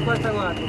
Guarda, guarda.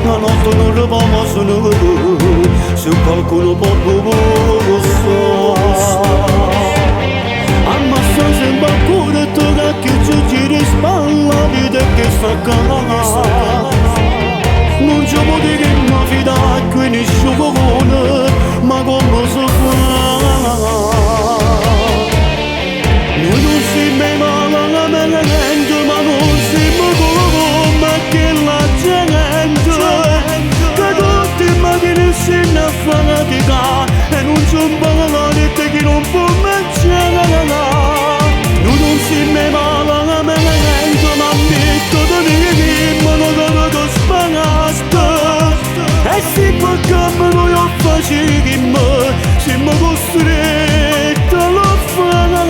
La notte non ripama su noi, se qualcuno può ammazza sempre ancora tocca che ci giri spalla vita che sta casa. Non ci può dire che mi fida qui nessuno, ma come si fa? Noi non siamo malamente, ma non siamo come che la gente che tutti mattini si ne fanatica e non c'è un balonete che non può mangiare. Noi non siamo malamente, ma metto da lì, ma non lo spanaste. E si può che noi lo facciamo, siamo costretti a fare.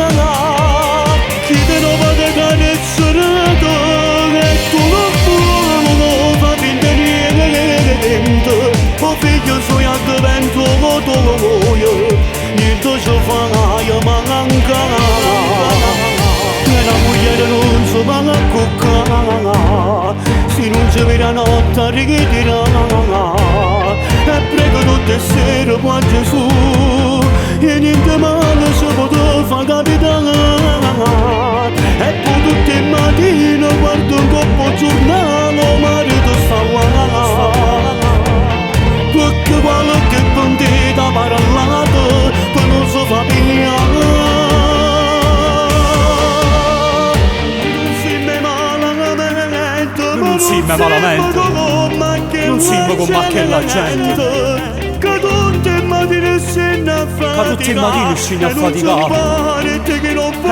Chi te lo va a dare certo e tu lo vuoi fa finta niente. O figlio suoi a vento lo voglio, niente ci fa manca. E la moglie non si va a cuccare, se non ci vede la notte ritirà. E prego tutte le sere qua Gesù, e niente male ci potrà far capitare. E poi tutte le mattine guardo un po' giornale, marito sta là. Perché qualche bandita ha parlato, poi non si fa pigliare. Non si me malamente, non si me come quella gente. Che tutte le mattine si ne affaticano e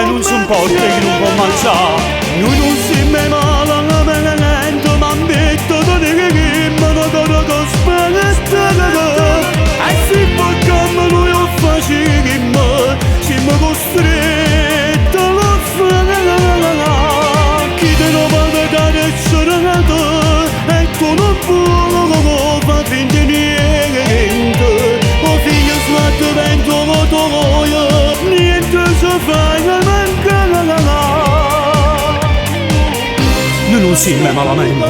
non si porta che non può mangiare. Noi non siamo malamente, ma metto da dire che mi hanno spaventato. E si può che noi lo facciamo, siamo costretti a fare. Chi te lo va a dare certo e tu non puoi far finta niente. O figlio slatto vento lo voglio, niente si fa mancare. Noi non siamo malamente,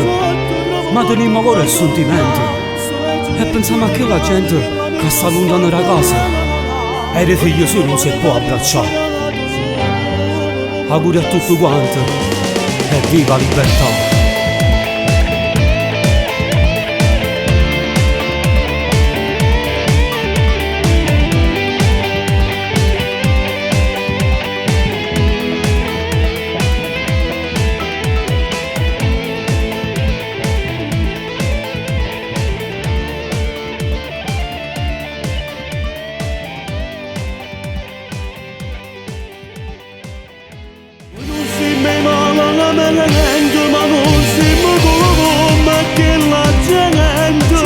ma teniamo ancora il sentimento e pensiamo a quella gente che sta lontano da casa e i figli suoi non si può abbracciare. Auguri a tutti quanti e viva la libertà! Ma non siamo come che la gente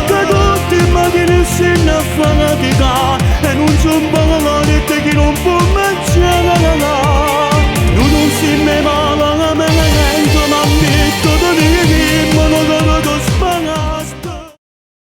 che tutti i mattini si ne fanatica e non c'è un